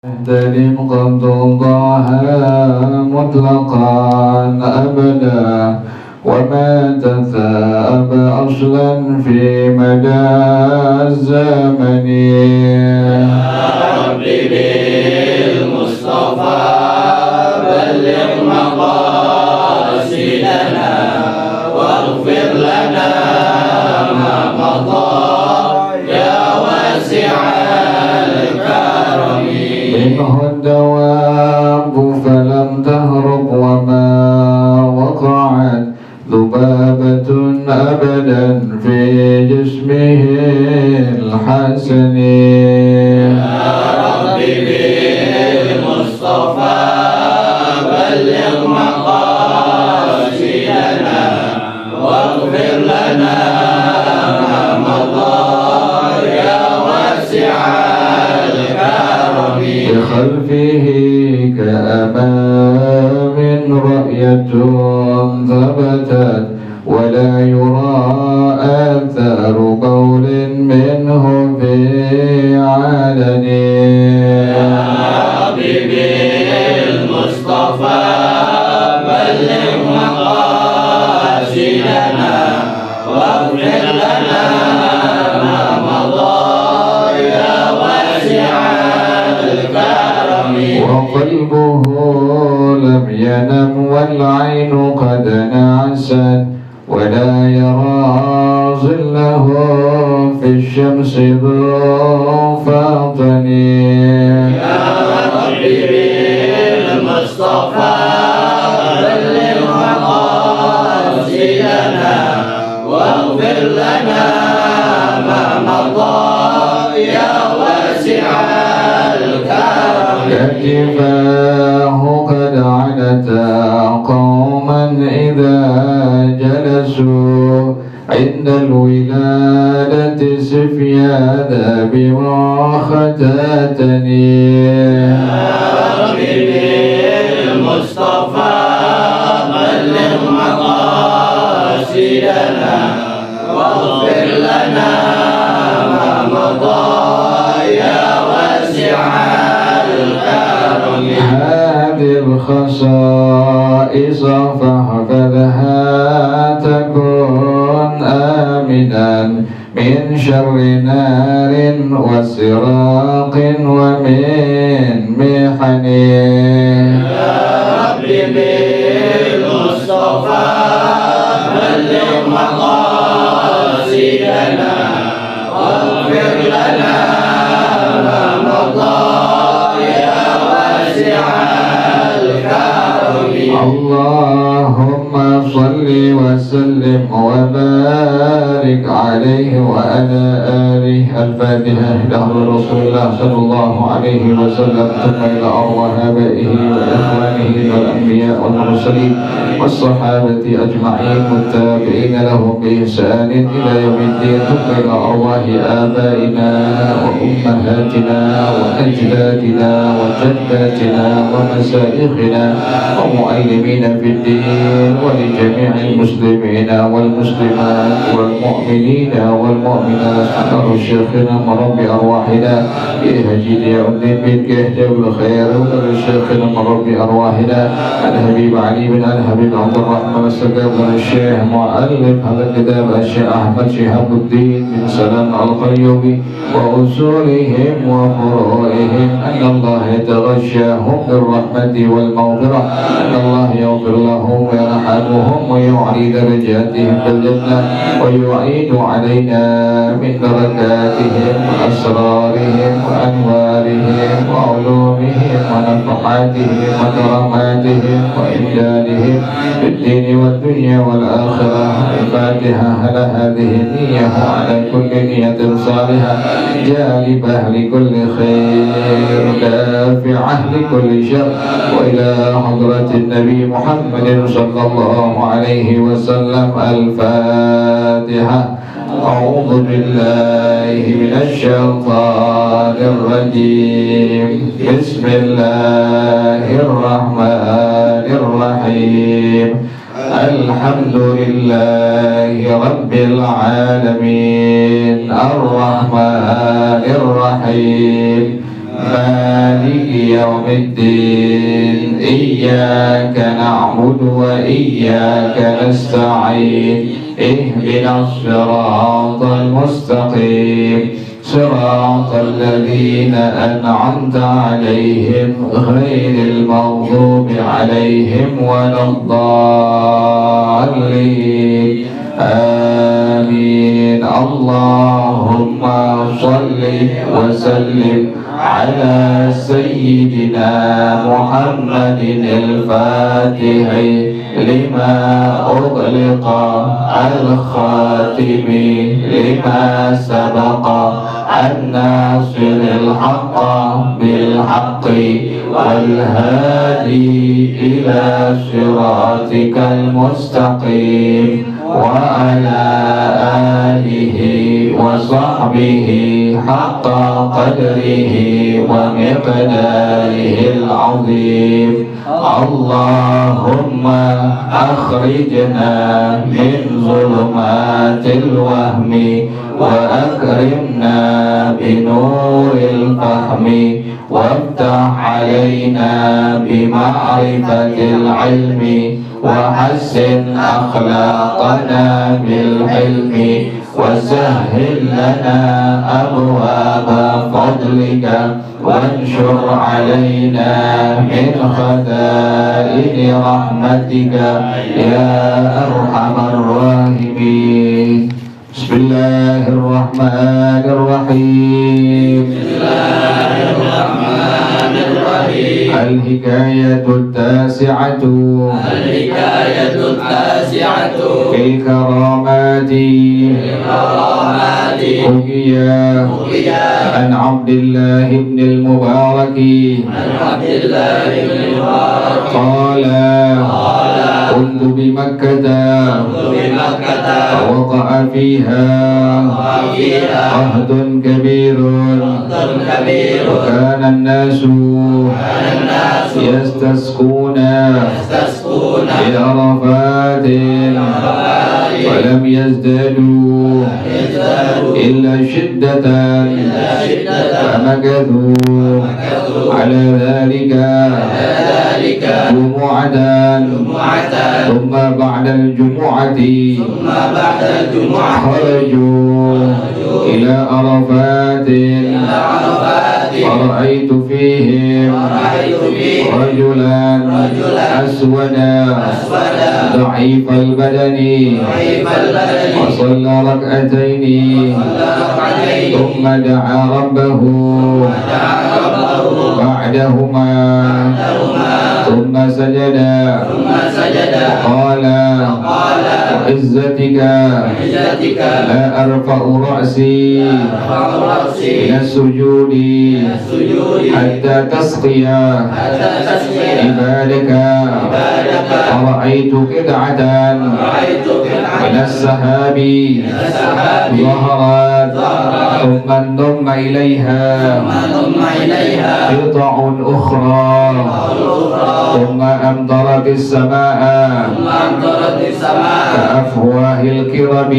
احترم قد الله مطلقا أبدا وما تثاب أصلا في مدى الزمن. يا رب بالمصطفى بلغ مقاصدنا واغفر لنا ما مضى يا واسع الكرم. منه الدواب فلم تهرب وما وقعت ذبابة أبدا في جسمه الحسن. يا رب بالمصطفى بلغ مقاصدنا واغفر لنا ما مضى يا واسع الكرم. بخلفه كأمام رأية ثبتت ولا يرى آثار قول منه في علن. يا حبيبي المصطفى بلغ مقاصدنا واغفر لنا ما مضى يا واسع الكرم. وقلبه لم ينم والعين قد نعست ولا يرى ظله في الشمس ذو فاطن. يا حبيبي المصطفى بلغ مقاصدنا واغفر لنا ما مضى يا واسع الكرم. كتفاه قد عنتا قوما إذا جلسوا عند الولادة سفيان بواختاتني. يا حبيبي المصطفى بلغ مقاصدنا واغفر لنا ما مضى يا واسع الكرم. هذه الخصائص فاحفظها تكن آمنا من شر نار وسراق ومن محن. يا ربي بالمصطفى بلغ مقاصدنا واغفر لنا ما مضى يا واسع الكرم. اللهم صل وسلم وبارك عليه وعلى آله. الفاتحة إلى رسول الله صلى الله عليه وسلم ثم إلى أرواح آبائه وإخوانه والأنبياء والمرسلين والصحابة أجمعين والتابعين لهم بإحسان إلى يوم الدين ثم إلى أرواح آبائنا وأمهاتنا وأجدادنا وجداتنا ومشايخنا ومعلمين في الدين ولجميع المسلمين والمسلمات والمؤمنين والمؤمنات. شيخنا مربي أرواحنا بهجيد يعد بالكهد والخير شيخنا مربي أرواحنا الحبيب علي بن الحبيب عبد الرحمن السقاف الشيخ مؤلف هذا الكتاب الشيخ أحمد شهاب الدين بن سلام القيومي وأصولهم وفروعهم أن الله يتغشاهم بالرحمة والمغفرة أن الله يغفر لهم ويرحمهم ويعلي درجاتهم بالجنة ويعيد علينا من بركاتهم وأسرارهم وأنوارهم وعلومهم ونفحاتهم وكراماتهم وإمدادهم في الدين والدنيا والآخرة. الفاتحة على هذه النية وعلى كل نية صالحة جالبة لكل خير دافعة لكل شر. وإلى حضرة النبي محمد صلى الله عليه وسلم. الفاتحة. أعوذ بالله من الشيطان الرجيم. بسم الله الرحمن الرحيم. الحمد لله رب العالمين الرحمن الرحيم مالك يوم الدين إياك نعبد وإياك نستعين اهدنا الصراط المستقيم صراط الذين أنعمت عليهم غير المغضوب عليهم ولا الضالين آمين. اللهم صل وسلم على سيدنا محمد الفاتح لما أغلق الخاتم لما سبق الناصر الحق بالحق والهادي إلى صراطك المستقيم وعلى آله وصحبه حق قدره ومقداره العظيم. اللهم أخرجنا من ظلمات الوهم وأكرمنا بنور الفهم وافتح علينا بمعرفة العلم وحسن أخلاقنا بالحلم وسهل لنا أبواب فضلك وانشر علينا من خزائن رحمتك يا أرحم الراحمين. بسم الله الرحمن الرحيم. الحكاية التاسعة في الكرامات حكي عن عبد الله بن المبارك قال كنت بمكة فوقع فيها عهد كبير وكان الناس يستسقون بعرفات ولم يزدادوا إلا شدة فمكثوا على ذلك جمعة ثم بعد الجمعة خرجوا إلى عرفات فرأيت فيهم رجلا أسودا ضعيف البدن وصلى ركعتين ثم دعا ربه بعدهما ثم سجد قال وعزتك لا أرفع رأسي من السجود حتى تسقي عبادك فرأيت قطعة من السحاب ظهرت ثم انضم إليها قطع أخرى ثم أمطرت السماء كأفواه الكرب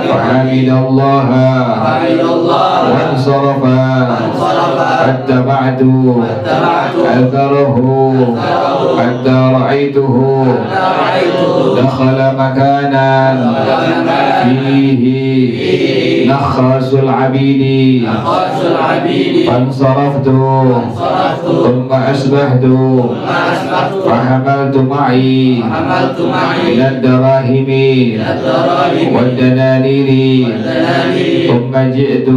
فحمد الله وانصرف فاتبعت أثره حتى رأيته دخل مكانا فيه نخاس العبيد فانصرفت ثم أصبحت فحملت معي من الدراهم والدنانير ثم جئت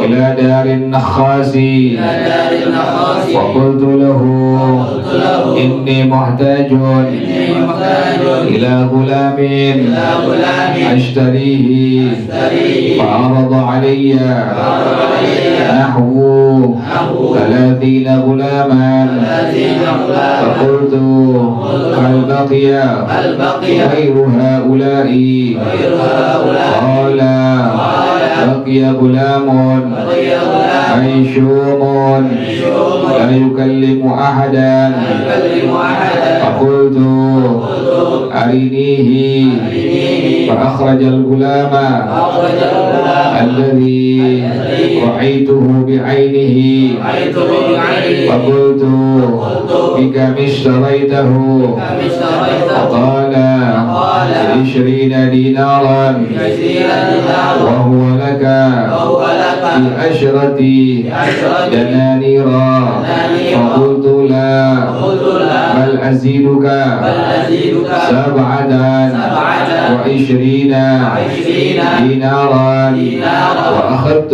إلى دار النخاس وقلت له إني محتاج إلى غلام أشتريه فعرض علي نحو 30 غلاما فقلت هل بقي غير هؤلاء قال بقي غلام عيشوم لا يكلم أحدا فقلت أرنيه فأخرج الغلام الذي رأيته بعينه فقلت بك اشتريته فقال 20 دينارا وهو لك ب10 دنانير فقلت لا بل أزيدك 27 دينارا وأخذت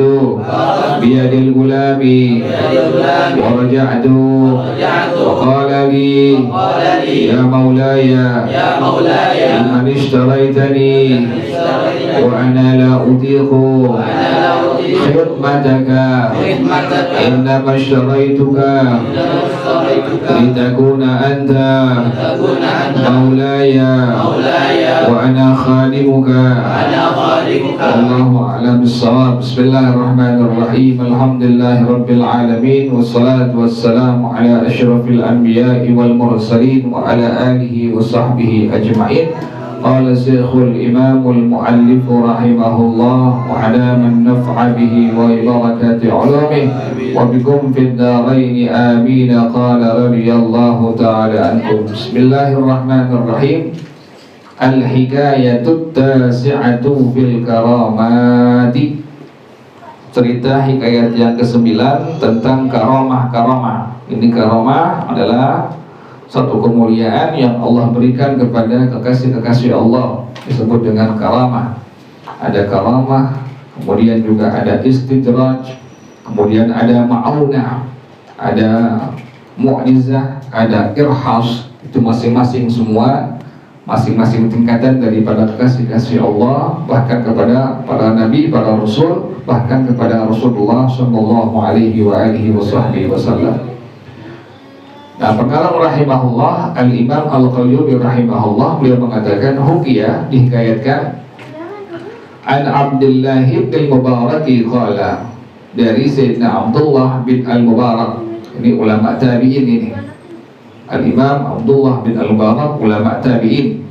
بيد الغلام ورجعت وقال لي يا مولاي لمن اشتريتني وأنا لا أطيق خدمتك إنما اشتريتك لتكون أنت مولاي وأنا خادمك والله أعلم بالصواب. بسم الله الرحمن الرحيم. الحمد لله رب العالمين والصلاة والسلام على أشرف الأنبياء والمرسلين وعلى آله وصحبه أجمعين. قال الشيخ الإمام المؤلف رحمه الله وعلى من نفع به وبركات علومه وبكم في الدارين آمين. قال رضي الله تعالى عنكم. بسم الله الرحمن الرحيم. Al-hikayatut tasi'atu fil karamati. Cerita hikayat yang ke-9 tentang karamah-karamah. Ini karamah adalah satu kemuliaan yang Allah berikan kepada kekasih-kekasih Allah, disebut dengan karamah. Ada karamah, kemudian juga ada istidraj, kemudian ada ma'unah, ada mu'jizah, ada irhas. Itu masing-masing semua, masing-masing tingkatan daripada kekasih-kasih Allah, bahkan kepada para nabi, para rasul, bahkan kepada Rasulullah sallallahu alaihi wasallam. Nah, pengarang rahimahullah Al-Imam Al-Qayyubi rahimahullah, beliau mengatakan hukiyah dihikayatkan an Abdullah bin Mubarak qala, dari Sayyidina Abdullah bin Al-Mubarak. Ini ulama tabi'in ini. Al-Imam Abdullah bin Al-Mubarak, ulama tabi'in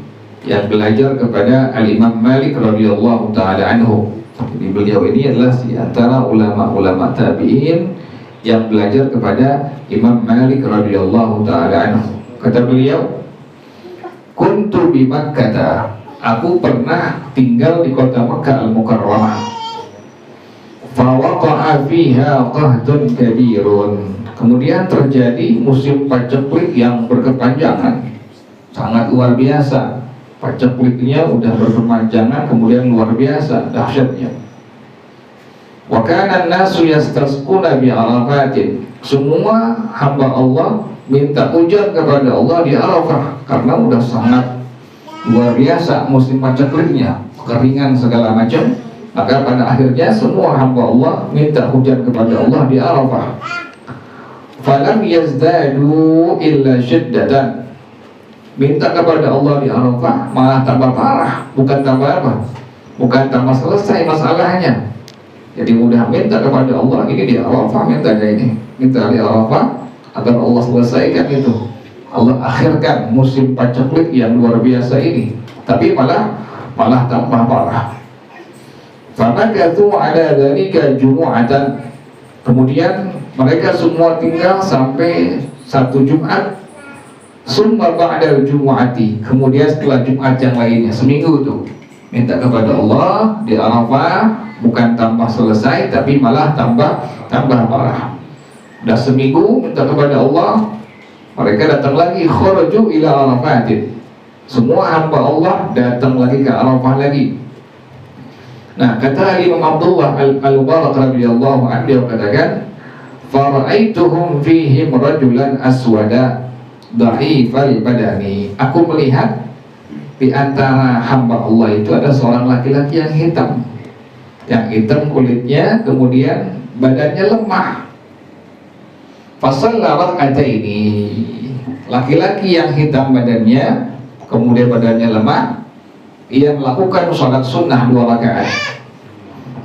yang belajar kepada Al-Imam Malik radhiyallahu ta'ala anhu. Jadi beliau ini adalah di antara ulama-ulama tabi'in yang belajar kepada Imam Malik radhiyallahu ta'ala anhu. Kata beliau, kuntu bi Makkah, aku pernah tinggal di kota Makkah Al-Mukarramah. Fa waqa'a fiha qahtun kabirun. Kemudian terjadi musim paceklik yang berkepanjangan, sangat luar biasa. Pacekliknya udah berkepanjangan, kemudian luar biasa dahsyatnya. Wa kana an-nasu yastasquna bi Arafatin. Semua hamba Allah minta hujan kepada Allah di Arafah karena udah sangat luar biasa musim pacekliknya, kekeringan segala macam. Maka pada akhirnya semua hamba Allah minta hujan kepada Allah di Arafah. Falam yazdadu illa syiddatan. Minta kepada Allah di Arafah malah tambah parah, bukan tambah apa? Bukan tambah selesai masalahnya. Jadi mudah minta kepada Allah ini di Arafah, mintanya ini, minta di Arafah agar Allah selesaikan itu, Allah akhirkan musim paceklik yang luar biasa ini. Tapi malah tambah parah. Famakathu ala dzalika jumu'atan. Kemudian mereka semua tinggal sampai satu Jumat. Summa ba'da jumu'ati. Kemudian setelah Jumat yang lainnya, seminggu itu minta kepada Allah di Arafah, bukan tambah selesai tapi malah tambah parah. Udah seminggu minta kepada Allah, mereka datang lagi, kharaju ila Arafatin. Semua hamba Allah datang lagi ke Arafah lagi. Nah, kata Imam Abdullah Al-Mubarak radhiyallahu anhu, dia katakan, fara'aituhum fihim rajulan aswada dha'ifal badani. Aku melihat di antara hamba Allah itu ada seorang laki-laki yang hitam kulitnya, kemudian badannya lemah. Fasalla rak'ataini. Laki-laki yang hitam badannya, kemudian badannya lemah, ia melakukan sholat sunnah 2 rakaat.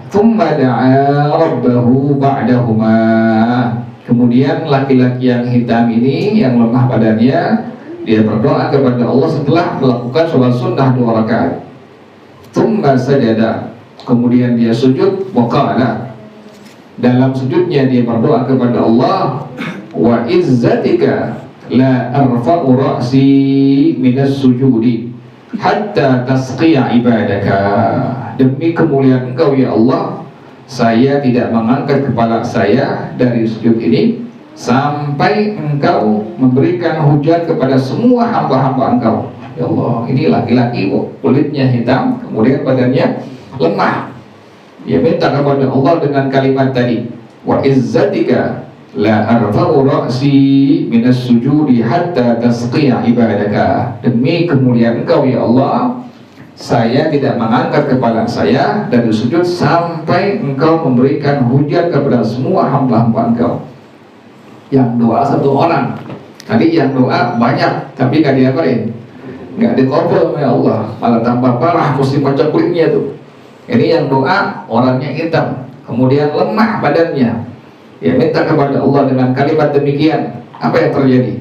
Thumma da'a rabbahu ba'dahuma. Kemudian laki-laki yang hitam ini, yang lemah badannya, dia berdoa kepada Allah setelah melakukan sholat sunnah 2 rakaat. thumma sajada, kemudian dia sujud, waqala, dalam sujudnya dia berdoa kepada Allah, wa izzatika la arfa'u ra'si minas sujudi hatta tasqiya ibadaka, demi kemuliaan Engkau ya Allah, saya tidak mengangkat kepala saya dari sujud ini sampai Engkau memberikan hujan kepada semua hamba-hamba Engkau. Ya Allah, ini laki-laki kulitnya hitam, kemudian badannya lemah. Dia minta kepada Allah dengan kalimat tadi, wa izzatika la arfa'u ra'si minas sujudi hatta tasqiya ibadaka, demi kemuliaan Engkau ya Allah, saya tidak mengangkat kepala saya dari sujud sampai Engkau memberikan hujan kepada semua hamba-hamba Engkau. Yang doa satu orang, tadi yang doa banyak tapi gak diapain, gak dikabul oleh Allah, malah tambah parah, mesti baca kulitnya tuh. Ini yang doa orangnya hitam, kemudian lemah badannya. Ya minta kepada Allah dengan kalimat demikian, apa yang terjadi?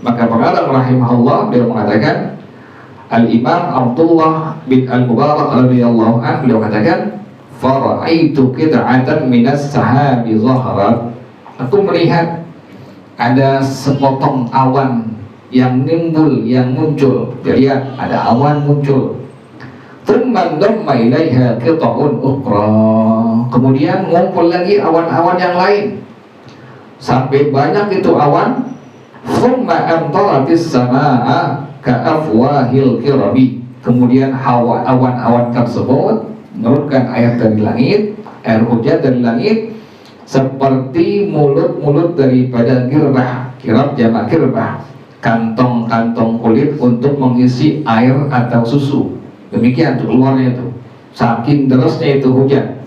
Maka pengarang rahimahullah dia mengatakan, Al-Imam Abdullah bin Al-Mubarak radhiyallahu anhu beliau katakan, fara'aitu qit'atan minas sahabi zaharat, aku melihat ada sepotong awan yang nimbul, yang muncul. Lihat ada awan muncul. Thumma damma ilaiha qita'un ukhra, kemudian ngumpul lagi awan-awan yang lain sampai banyak itu awan. Thumma amtaratis samaa ka'afwahil kirabi, kemudian awan-awan tersebut menurunkan air dari langit, air hujan dari langit seperti mulut-mulut daripada girbah. Kirab jamak girbah, kantong-kantong kulit untuk mengisi air atau susu. Demikian tuh keluarnya itu, saking derasnya itu hujan.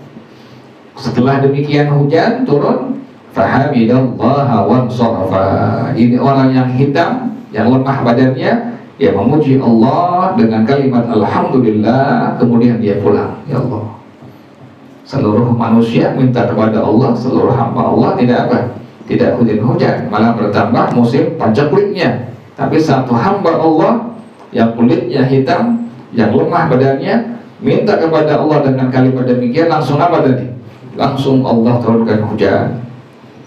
Setelah demikian hujan turun, fahamidallaha wansarafa, ini orang yang hitam, yang lemah badannya, dia memuji Allah dengan kalimat alhamdulillah, kemudian dia pulang. Ya Allah, seluruh manusia minta kepada Allah, seluruh hamba Allah tidak apa? Tidak hujan, malah bertambah musim pancak kulitnya. Tapi satu hamba Allah yang kulitnya hitam, yang lemah badannya, minta kepada Allah dengan kalimat demikian, langsung apa tadi? Langsung Allah turunkan hujan.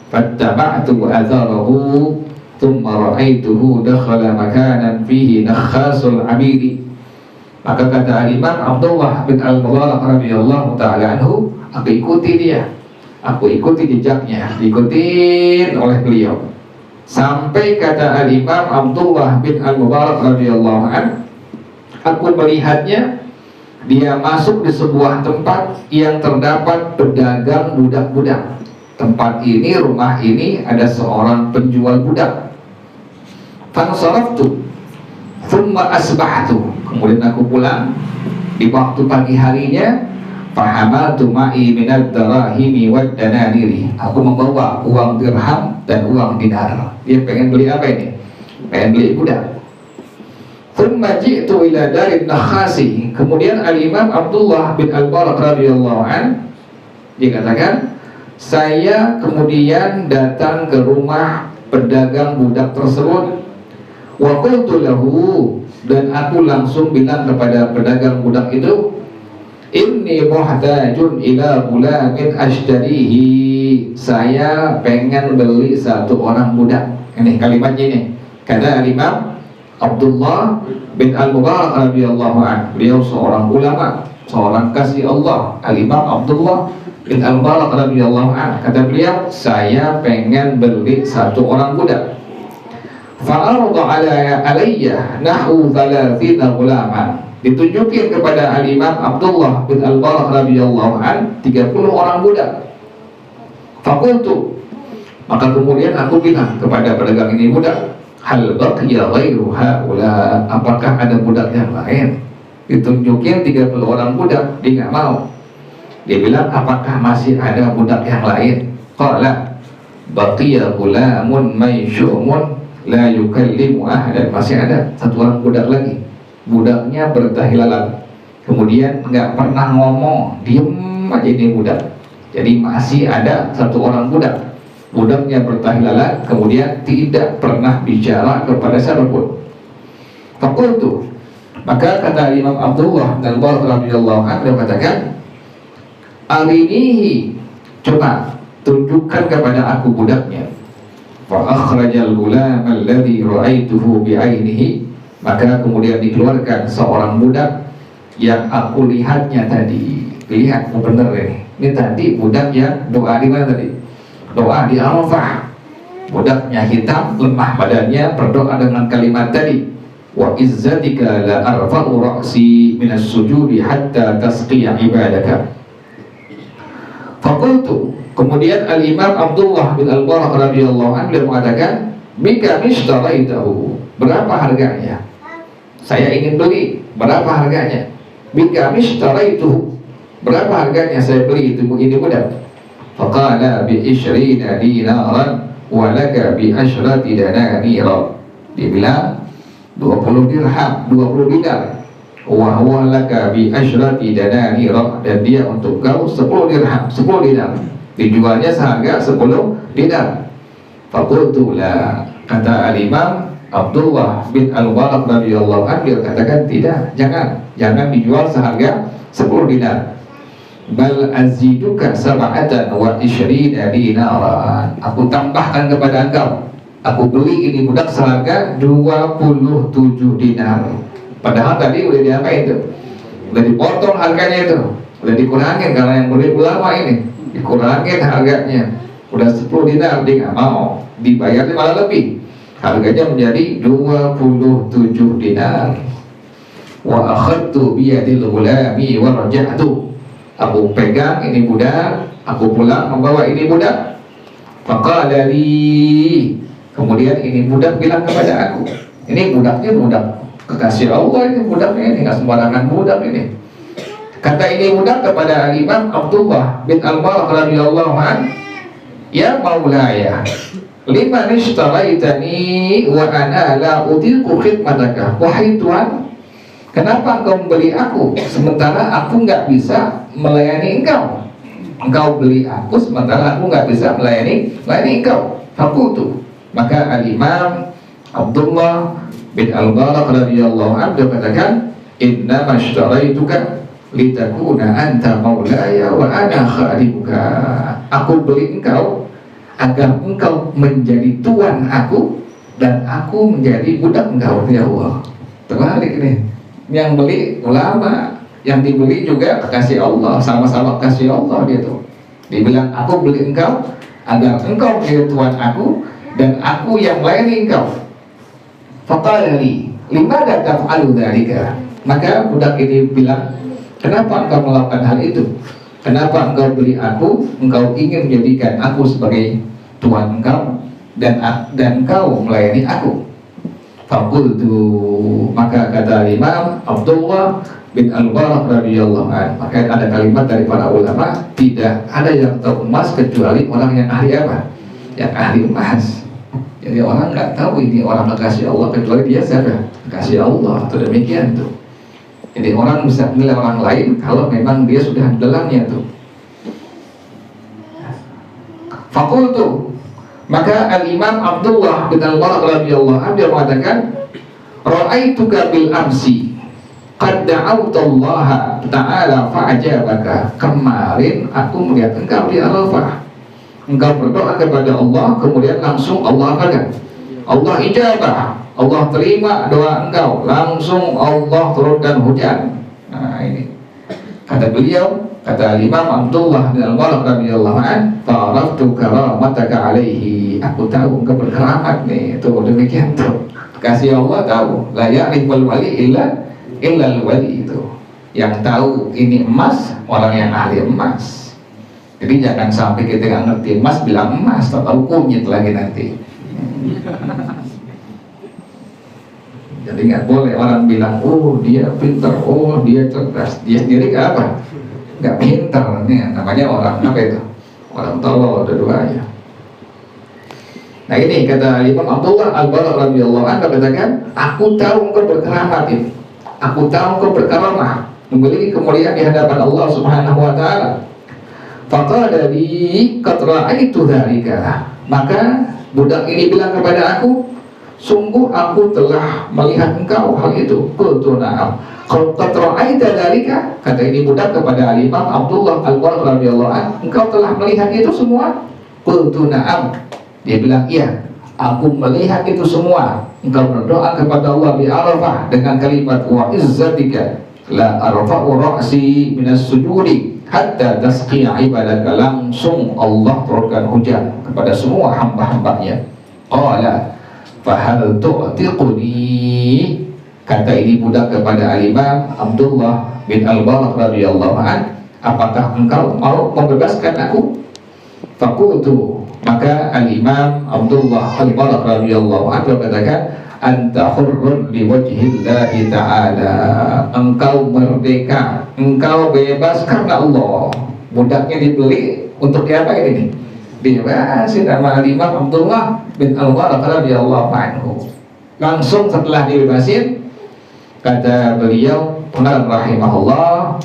Fattaba'tu atharahu thumma ra'aituhu dakhala makanan fihi nakhasul 'abidi. Maka kata Imam Abdullah bin Al-Mubarak radhiyallahu ta'ala anhu, aku ikuti dia, aku ikuti jejaknya, diikutin oleh beliau. Sampai kata Imam Abdullah bin Al-Mubarak radhiyallahu anhu, aku melihatnya, dia masuk di sebuah tempat yang terdapat pedagang budak-budak. Tempat ini, rumah ini ada seorang penjual budak. Fansaraftu thumma asbahtu, kemudian aku pulang di waktu pagi harinya. Fahamatu ma'i minad darahimi wad dananiri, aku membawa uang dirham dan uang dinar. Dia pengen beli apa ini? Pengen beli budak. Thumma ji'tu ila darin nakhasi, kemudian Al-Imam Abdullah bin Al-Barak radhiyallahu an dikatakan, saya kemudian datang ke rumah pedagang budak tersebut. Wa qultu lahu, dan aku langsung bilang kepada pedagang budak itu, inni muhtajun ila gulamin ashtarihi, saya pengen beli satu orang budak. Ini kalimatnya ini, kata Al-Imam Abdullah bin Al-Mubarak radhiyallahu anhu, beliau seorang ulama, seorang kasih Allah. Al-Imam Abdullah bin Al-Mubarak radhiyallahu anhu, kata beliau, saya pengen beli satu orang budak. Fa'arada alayya nahu 30 gulaman, ditunjukin kepada Al-Imam Abdullah bin Al-Mubarak radhiyallahu anhu 30 orang budak. Faqultu, maka kemudian aku bilang kepada pedagang ini budak, hal baqiya ghairu haula, apakah ada budak yang lain? Ditunjukin 30 orang budak, dia nggak mau. Dia bilang, apakah masih ada budak yang lain? Qala baqiya gulamun maysyumun la yukallimu ahadan, masih ada satu orang budak lagi, budaknya bertahilalat, kemudian nggak pernah ngomong, diem aja ini budak. Jadi masih ada satu orang budak, budaknya bertahilalat, kemudian tidak pernah bicara kepada siapapun. Faqultu, Maka kata Imam Abdullah dan Barak radhiyallahu anhu katakan, arinihi, coba tunjukkan kepada aku budaknya. Fa akhrajal gulam alladhi ra'aituhu bi'ainihi, maka kemudian dikeluarkan seorang budak yang aku lihatnya tadi. Lihat, benar ini tadi budak yang doa di mana tadi? Doa di Arafah. Budaknya hitam, lemah badannya, berdoa dengan kalimat tadi, wa izzatika la arfa'u ra'si minas sujudi hatta tasqiya ibadaka. Faqultu, kemudian Al-Imam Abdullah bin Al-Barak radhiyallahu anhu mengatakan, bika mishtaraitahu, berapa harganya? Saya ingin beli, berapa harganya? Bika mishtaraituhu, berapa harganya saya beli itu ini budak? Faqala bi 20 dinaran wa laka bi asyrati dananira. Dia bilang 20 dirham, 20 dinar. Wa huwa laka bi asyrati dananira, dan dia untuk kau 10 dirham, 10 dinar. Dijualnya seharga 10 dinar. Faqultu la, kata al-Imam Abdullah bin Al-Barak radhiyallahu anhu katakan, tidak, jangan dijual seharga 10 dinar. Bal aziduka sab'atan wa 20 dinaran, aku tambahkan kepada engkau, aku beli ini budak seharga 27 dinar. Padahal tadi udah diapain itu? Udah dipotong harganya itu, udah dikurangin karena yang beli ulama ini, dikurangin harganya. Udah 10 dinar dia nggak mau, dibayarnya malah lebih, harganya menjadi 27 dinar. Wa akhadtu biyadil gulami wa raja'tu, aku pegang ini budak, aku pulang membawa ini budak. Faqala li, kemudian ini budak bilang kepada aku, ini budaknya budak kekasih Allah, ini budaknya ini nggak sembarangan budak ini. Kata ini budak kepada Imam Abdullah bin Al-Barak radhiyallahu anhu, ya maulaya, liman ishtaraitani wa ana la utiqu khidmataka. Wahai Tuhan, kenapa engkau membeli aku sementara aku nggak bisa melayani engkau? Engkau beli aku sementara aku nggak bisa melayani engkau. Fakultu, maka al-Imam Abdullah bin Al-Barak radhiyallahu anhu katakan, inna mashtaraituka litakuna anta maulaya wa ana khadimuka. Aku beli engkau agar engkau menjadi tuan aku dan aku menjadi budak engkau. Ya Allah, terbalik nih. Yang beli ulama, yang dibeli juga kekasih Allah, sama-sama kekasih Allah dia tuh. Dibilang aku beli engkau agar engkau menjadi tuan aku dan aku yang melayani engkau. Faqala li, limadza taf'alu dzalika? Maka budak ini bilang, kenapa engkau melakukan hal itu? Kenapa engkau beli aku? Engkau ingin menjadikan aku sebagai tuan engkau dan engkau melayani aku. Faqultu, maka kata Imam Abdullah bin Al-Barak radhiyallahu anhu, maka ada kalimat dari para ulama, tidak ada yang tahu emas kecuali orang yang ahli apa? Yang ahli emas. Jadi orang nggak tahu ini orang kekasih Allah kecuali dia siapa? Kekasih Allah, atau demikian tuh. Jadi orang bisa menilai orang lain kalau memang dia sudah di dalamnya tuh. Faqultu, maka al-Imam Abdullah bin Al-Barak radhiyallahu anhu dia mengatakan, ra'aituka bil amsi qad da'awtallaha ta'ala fa'ajabaka. Kemarin aku melihat engkau di Arafah, engkau berdoa kepada Allah, kemudian langsung Allah akan Allah ijabah, Allah terima doa engkau, langsung Allah turunkan hujan. Nah ini kata beliau, kata Imam Abdullah bin Al-Barak radhiyallahu anhu, fa'araftu karamataka alaihi, aku tahu engkau berkeramat nih. Itu demikian tuh, kasih Allah tahu, la ya'riful wali illa al-wali. Itu yang tahu ini emas orang yang ahli emas. Jadi jangan sampai kita nggak ngerti emas bilang emas, tahu kunyit lagi nanti. Jadi nggak boleh orang bilang, oh dia pintar, oh dia cerdas, dia sendiri nggak apa, nggak pintar. Ini namanya orang apa itu? Orang tolol, dua-duanya. Nah ini kata Imam Abdullah Al-Barak radhiyallahu anhu katakan, aku tahu engkau berkeramat ini, aku tahu engkau berkaramah, memiliki kemuliaan di hadapan Allah Subhanahu wa taala. Faqala li qad ra'aitu dzalika, maka budak ini bilang kepada aku, sungguh aku telah melihat engkau hal itu. Qultu na'am. Qad ra'aita dzalika, kata ini budak kepada Al-Imam Abdullah Al-Qarr radhiyallahu anhu, engkau telah melihat itu semua? Qultu na'am. Dia bilang, iya, aku melihat itu semua. Engkau berdoa kepada Allah di Arafah dengan kalimat wa izzatika la arfa'u ra'si minas sujudi hatta tasqiya ibadaka. Langsung Allah turunkan hujan kepada semua hamba-hambanya. Qala fahal tu'tiquni, kata ini budak kepada Al-Imam Abdullah bin Al-Barak radhiyallahu an, apakah engkau mau membebaskan aku? Faqultu, maka Al-Imam Abdullah Al-Barak radhiyallahu anhu berkata, anta hurrun liwajhillahi ta'ala, engkau merdeka, engkau bebas karena Allah. Budaknya dibeli untuk diapa ini? Bebasin sama Al-Imam Abdullah bin Al-Barak radhiyallahu anhu. Langsung setelah dibebasin, kata beliau rahimahullah,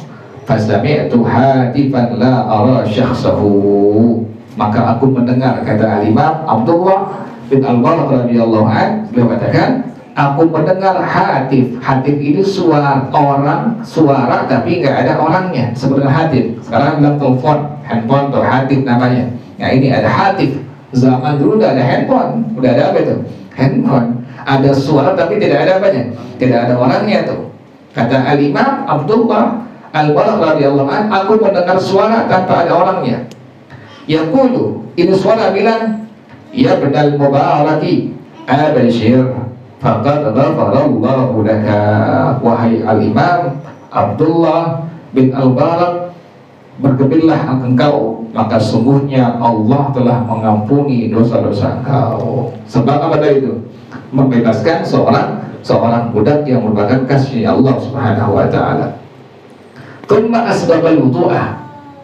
fasami'tu hatifan la ara syakhsahu, maka aku mendengar, kata Al-Imam Abdullah bin Al-Barak radhiyallahu anhu, beliau katakan, aku mendengar hatif. Hatif ini suara orang, suara tapi nggak ada orangnya, sebenarnya hatif. Sekarang bilang telepon, handphone atau hatif namanya. Nah ini ada hatif. Zaman dulu udah ada handphone, udah ada apa itu? Handphone. Ada suara tapi tidak ada apanya, tidak ada orangnya tuh. Kata Al-Imam Abdullah Al-Barak radhiyallahu anhu, aku mendengar suara tanpa ada orangnya. Yaqulu, ini suara bilang, ya benal mubaraki abashir faqad ghafarallahu laka. Wahai Al-Imam Abdullah bin Al-Barak, bergembiralah engkau, maka sungguhnya Allah telah mengampuni dosa-dosa engkau. Sebab apa tadi itu? Membebaskan seorang budak yang merupakan kasih Allah Subhanahu wa taala. Tsumma asbabal wudu'ah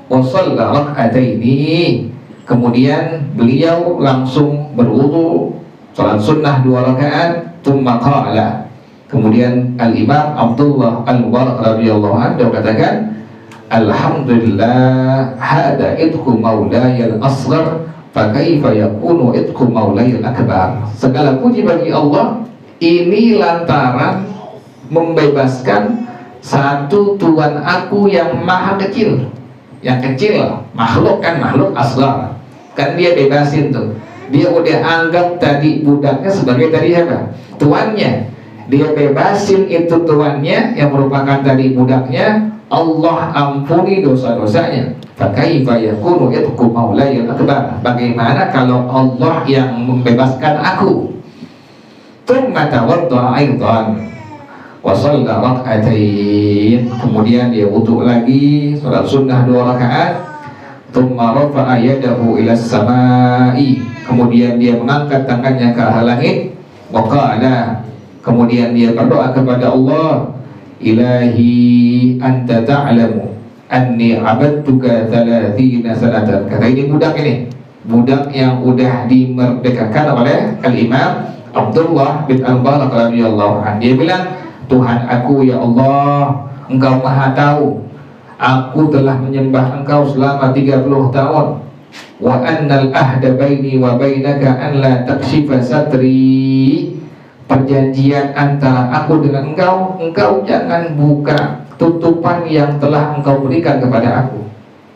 wa shalla rak'ataini. Kemudian beliau langsung berwudu, salat sunnah 2 rakaat. Tsumma qala, kemudian Al-Imam Abdullah Al-Mubarak radhiyallahu anhu katakan, alhamdulillah hada idku maulayal asghar fa kaifa yakunu idku maulayal akbar. Segala puji bagi Allah, ini lantaran membebaskan satu Tuhan aku yang maha kecil. Yang kecil, makhluk kan, makhluk asghar kan, dia bebasin tuh. Dia udah anggap tadi budaknya sebagai tadi apa? Tuannya. Dia bebasin itu tuannya yang merupakan tadi budaknya. Allah ampuni dosa-dosanya. Fakaifa yakunu itqu maulayil akbar. Bagaimana kalau Allah yang membebaskan aku? Tsumma tawadda'a aidan wa shalla rak'atain. Kemudian dia wudu lagi, salat sunnah 2 rakaat. Tsumma rafa'a yadahu ila samai. Kemudian dia mengangkat tangannya ke arah langit. Wa qala, kemudian dia berdoa kepada Allah, Ilahi anta ta'lamu anni abadtuka 30 sanatan. Kata ini budak ini, budak yang udah dimerdekakan oleh Al-Imam Abdullah bin Al-Barak radhiyallahu anhu. Dia bilang, Tuhan aku ya Allah, engkau maha tahu, aku telah menyembah engkau selama 30 tahun. Wa annal ahda baini wa bainaka an la takshifa satri. Perjanjian antara aku dengan engkau, engkau jangan buka tutupan yang telah engkau berikan kepada aku.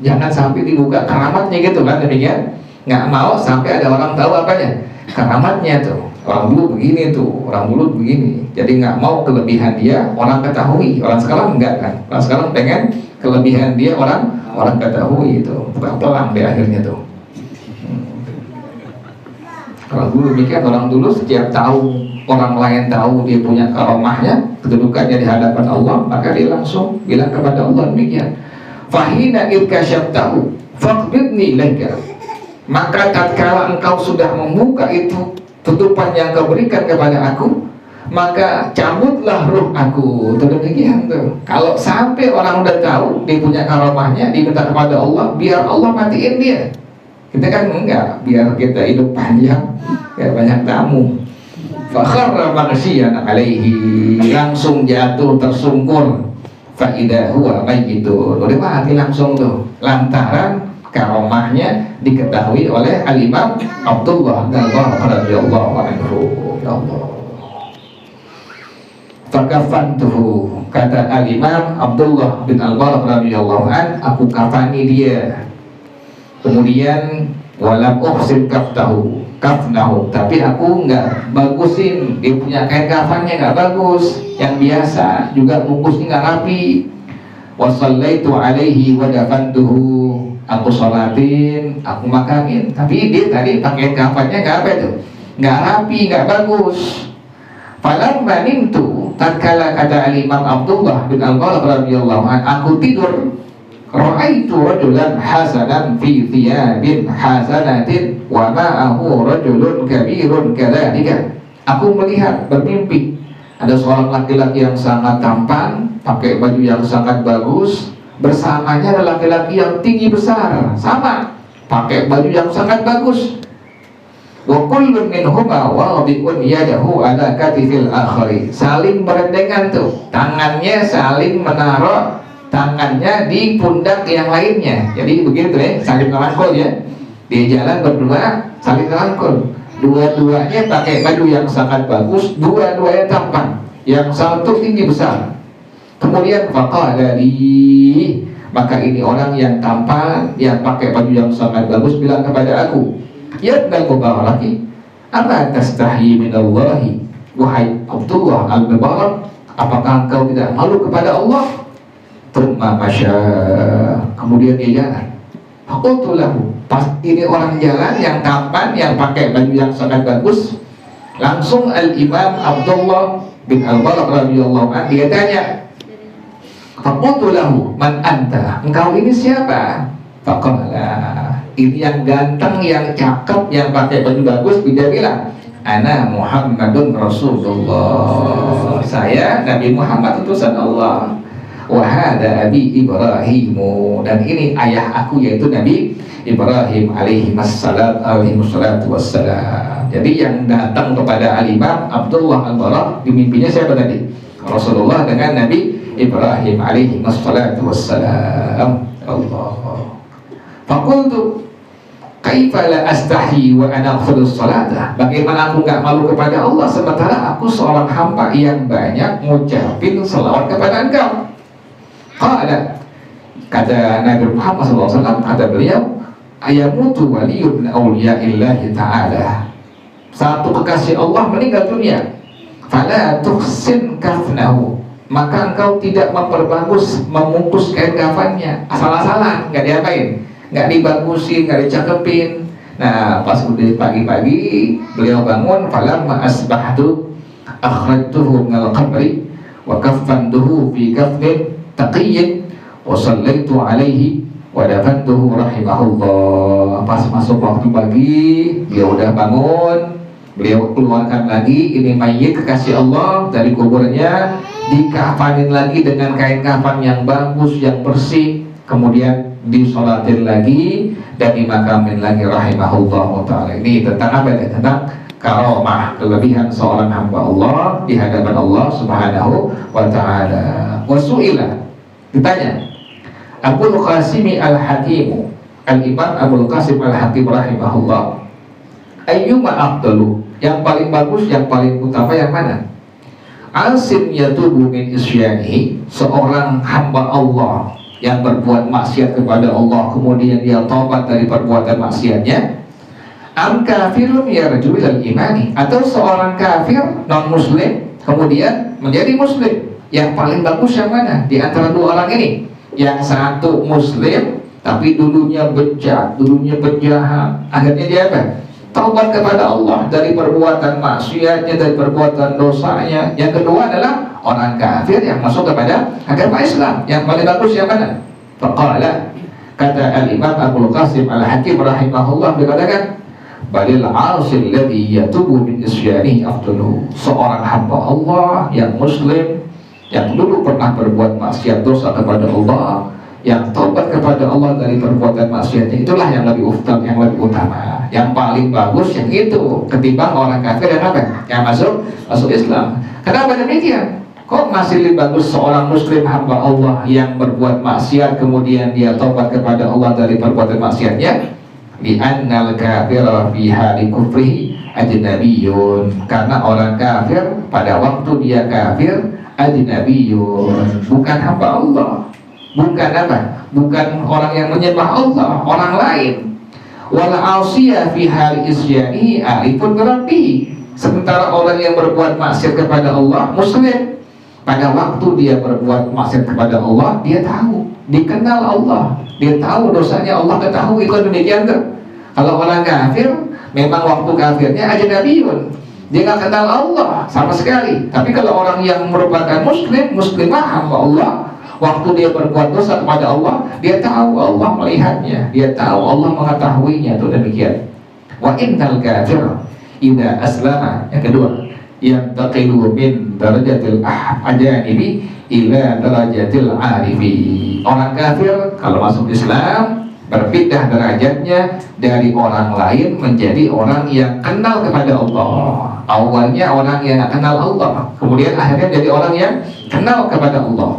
Jangan sampai dibuka keramatnya gitu kan, demikian. Nggak mau sampai ada orang tahu apanya, keramatnya tuh. Orang dulu begini tuh, orang dulu begini. Jadi nggak mau kelebihan dia orang ketahui. Orang sekarang enggak kan. Orang sekarang pengen kelebihan dia orang ketahui itu. Pelang di akhirnya tuh. Kalau dulu demikian, orang dulu setiap tahu orang lain tahu dia punya karomahnya, kedudukannya di hadapan Allah, maka dia langsung bilang kepada Allah demikian. Fahina irkasyabtahu faqbidni ilaika. Maka tatkala engkau sudah membuka itu tutupan yang kau berikan kepada aku, maka cabutlah ruh aku. Demikian tuh. Kalau sampai orang udah tahu dia punya karomahnya, diminta kepada Allah, biar Allah matiin dia. Kita kan enggak, biar kita hidup panjang, biar banyak tamu. Fakharra maghsyiyan alaihi, langsung jatuh tersungkur. Fa idza huwa mayyitun, udah mati langsung tuh, lantaran karomahnya diketahui oleh Al-Imam Abdullah bin Al-Mubarak radhiyallahu anhu. Ya Allah. Fakafantuhu, kata Al-Imam Abdullah bin Al-Mubarak radhiyallahu an, aku kafani dia. Kemudian walam uhsin kafnahu, tapi aku nggak bagusin dia punya kain kafannya, nggak bagus, yang biasa, juga bungkusnya nggak rapi. Wasallaitu alaihi wa dafantuhu, aku sholatin, aku makamin, tapi dia tadi pakai kafannya nggak apa itu, nggak rapi, nggak bagus. Falamma nimtu, tatkala kata Al-Imam Abdullah bin Al-Mubarak radhiyallahu an, aku tidur, ra'aitu rajulan hasanan fi thiyabin hasanatin wa ma'ahu rajulun kabirun kadzalika. Aku melihat, bermimpi, ada seorang laki-laki yang sangat tampan, pakai baju yang sangat bagus, bersamanya ada laki-laki yang tinggi besar, sama, pakai baju yang sangat bagus. Wa kullun minhuma wadi'un yadahu ala katifil akhari, saling berendengan tuh, tangannya saling menaruh tangannya di pundak yang lainnya. Jadi begitu ya, saling merangkul ya. Dia jalan berdua saling merangkul. Dua-duanya pakai baju yang sangat bagus, dua-duanya tampan. Yang satu tinggi besar. Kemudian faqala li, maka ini orang yang tampan, yang pakai baju yang sangat bagus bilang kepada aku, ya Ibnal Mubaraki, ama tastahi minallahi, wahai Abdullah Al-Mubarak, apakah engkau tidak malu kepada Allah? Tumma masya, kemudian dia jalan. Fakultu lahu, pas ini orang jalan yang tampan, yang pakai baju yang sangat bagus, langsung Al-Imam Abdullah bin Al-Mubarak radhiyallahu anhu dia tanya, fakultu lahu, man anta, engkau ini siapa? Faqala, ini yang ganteng, yang cakep, yang pakai baju bagus, dia bilang, ana Muhammadun Rasulullah, saya Nabi Muhammad utusan Allah. Wahada abi Ibrahimu, dan ini ayah aku yaitu Nabi Ibrahim alaihi salatu wassalam. Jadi yang datang kepada Al-Imam Abdullah Al-Mubarak di mimpinya siapa tadi? Rasulullah dengan Nabi Ibrahim alaihi salatu wassalam. Allah. Fakultu kaifa la astahi wa ana aqfudus salata, bagaimana aku gak malu kepada Allah sementara aku seorang hamba yang banyak ngucapin selawat kepada engkau. Qala, kata Nabi Muhammad SAW, kata beliau, ayamutu waliyun awliya'illahi ta'ala, satu kekasih Allah meninggal dunia, fala tuhsin kafnahu, maka engkau tidak memperbagus membungkus kain kafannya, asal-asalan, nggak diapain, nggak dibagusin, nggak dicakepin. Nah pas udah pagi-pagi beliau bangun, falamma asbahtu akhrajtuhu minal qabri wa kaffantuhu fi kafnin taqiyyin wa sallaitu alaihi wa dafantuhu rahimahullah. Pas masuk waktu pagi, beliau udah bangun, beliau keluarkan lagi ini mayit kekasih Allah dari kuburnya, dikafanin lagi dengan kain kafan yang bagus, yang bersih, kemudian disolatin lagi dan dimakamin lagi rahimahullah ta'ala. Ini tentang apa ya? Tentang karomah, kelebihan seorang hamba Allah di hadapan Allah subhanahu wa ta'ala. Wasu'ilah, ditanya Abul Qasim Al-Hakim, Al-Imam Abul Qasim Al-Hakim rahimahullah, ayyuma afdalu, yang paling bagus, yang paling utama yang mana? Asim yatubu min isyanihi, seorang hamba Allah yang berbuat maksiat kepada Allah kemudian dia taubat dari perbuatan maksiatnya, am kafirun yarju ilal imani, atau seorang kafir non muslim kemudian menjadi muslim. Yang paling bagus yang mana di antara dua orang ini? Yang satu muslim tapi dulunya bejat, dulunya penjahat, akhirnya dia apa? Taubat kepada Allah dari perbuatan maksiatnya, dari perbuatan dosanya. Yang kedua adalah orang kafir yang masuk kepada agama Islam. Yang paling bagus yang mana? Faqala, kata Al-Imam Abul Qasim Al-Hakim rahimahullah, dikatakan balil asil ladhi yatubu min isyanihi afdalu, seorang hamba Allah yang muslim, yang dulu pernah berbuat maksiat dosa kepada Allah, yang taubat kepada Allah dari perbuatan maksiatnya, itulah yang lebih utama, yang lebih utama, yang paling bagus yang itu ketimbang orang kafir yang apa? Yang masuk Islam. Kenapa demikian? Kok masih lebih bagus seorang muslim hamba Allah yang berbuat maksiat kemudian dia taubat kepada Allah dari perbuatan maksiatnya? li'annal kafira fi hali kufrihi ajnabiyyun, karena orang kafir pada waktu dia kafir ajnabiyyun, bukan hamba Allah, bukan apa? Bukan orang yang menyembah Allah, orang lain. Wal 'asiyah fi hali isyani arifun rabbi, sementara orang yang berbuat maksiat kepada Allah muslim, pada waktu dia berbuat maksiat kepada Allah dia tahu, dikenal Allah, dia tahu dosanya, Allah ketahui. Itu demikian tuh. Kalau orang kafir memang waktu kafirnya ajnabiyun, dia nggak kenal Allah sama sekali. Tapi kalau orang yang merupakan muslimah hamba Allah, waktu dia berbuat dosa kepada Allah, dia tahu Allah melihatnya, dia tahu Allah mengetahuinya. Itu demikian. Wa innal kafir idza aslama, yang kedua, yang taqilu min darajatil ajanibi ila darajatil arifi. Orang kafir kalau masuk Islam berpindah derajatnya dari orang lain menjadi orang yang kenal kepada Allah. Awalnya orang yang kenal Allah, kemudian akhirnya jadi orang yang kenal kepada Allah.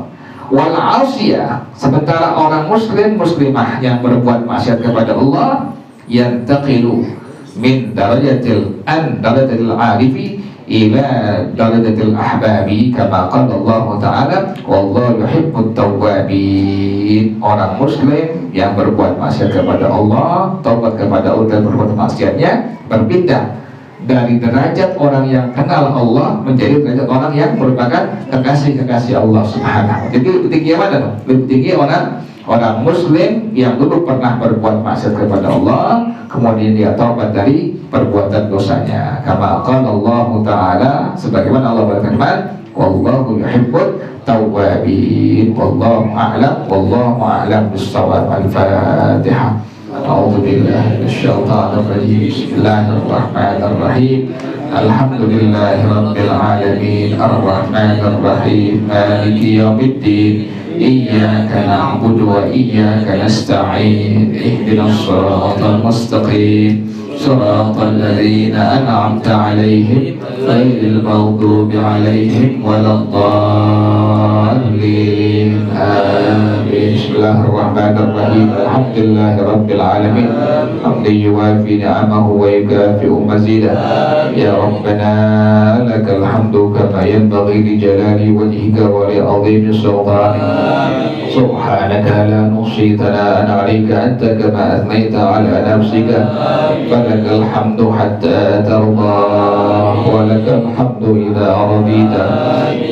Wal 'asiyah, sementara orang muslimah yang berbuat maksiat kepada Allah, yang taqilu min darajatil arifi ila darajatil ahbabi, kama qala Allah Ta'ala wallahu yuhibbut tawwabin. Orang muslim yang berbuat maksiat kepada Allah, taubat kepada Allah dan berbuat maksiatnya, berpindah dari derajat orang yang kenal Allah menjadi derajat orang yang merupakan kekasih-kekasih Allah Subhanahu. Jadi lebih tinggi mana? Lebih tinggi orang muslim yang dulu pernah berbuat maksiat kepada Allah, kemudian dia taubat dari perbuatan dosanya. Kama qala Allah Ta'ala, sebagaimana Allah berfirman, wallahu yuhibbut tawwabin. Wallahu a'lam bis-shawab. Al-Fatihah. A'udzu billahi minasyaitonir rajim. Bismillahirrahmanirrahim. Alhamdulillahirabbil alamin, arrahmanir rahim, maliki yaumiddin. Iyyaka na'budu wa iyyaka nasta'in. Ihdinas shiratal mustaqim, shiratal ladzina an'amta 'alaihim ghairil maghdubi 'alaihim waladdallin. Amin. Bismillahirrahmanirrahim. Alhamdulillahirabbil alamin, hamdan yuwafi ni'amahu wa yukafi'u mazidah. Ya Rabbana lakal hamdu kama yanbaghi li jalali wajhika wa li 'azimi sultanik. Subhanaka la nuhsi thana'an 'alaika anta kama athnayta 'ala nafsika. Falakal hamdu hatta tarda, wa lakal hamdu idza radita,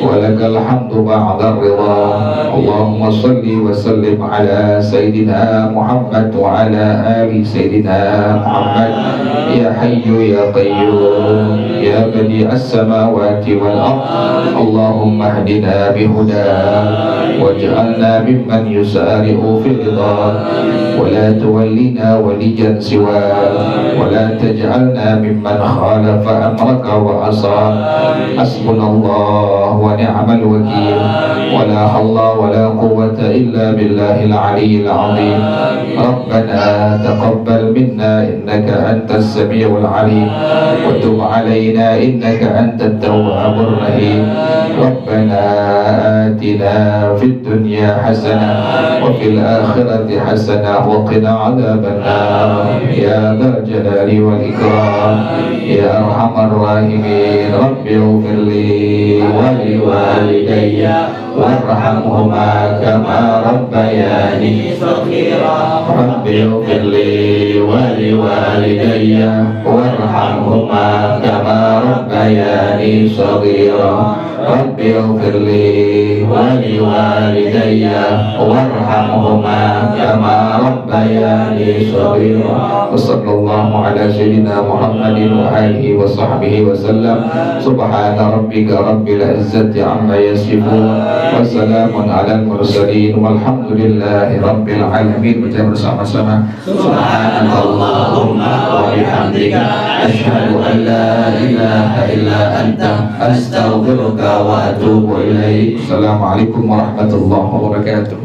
wa lakal hamdu ba'da ridha. Allahumma salli wa sallim ala Sayyidina Muhammad wa ala ali Sayyidina Muhammad. Ya Hayyu ya Qayyum, ya Badi'as samawati wal ardh, Allahumma hdina bihudak waj'alna mimman yusari'u fil ridha, wa la tuwallina waliyan siwa, wa la taj'alna mimman khalafa amraka wa asa. Hasbunallah wa ni'mal wakil, wa la hawla wa la quwwata illa billahil aliyyil azim. Rabbana taqabbal minna innaka antas samiul alim, wa tub alaina innaka antat tawwabur rahim. Rabbana atina fid dunya hasanah wa fil akhirati hasanah wa qina adzaban nar. Ya dzal jalali wal ikram, ya arhamar rahimin. Rabbi ighfirli wa li walidayya warhamhuma kama rabbayani shaghira. Rabbi ighfirli wa li walidayya warhamhuma kama rabbayani shaghira. Rabbi ighfirli wa li walidayya warhamhuma kama rabbayani shaghira. Wa sallallahu ala sayyidina Muhammadin wa alihi wa sahbihi wa sallam. Subhana rabbika rabbil izzati amma yasifun, wa salamun alal mursalin, walhamdulillahi rabbil alamin. Baca bersama-sama. Subhanallahumma wa bihamdika, asyhadu an la ilaha illa anta, astaghfiruka wa atubu ilaik. Assalamualaikum warahmatullahi wabarakatuh.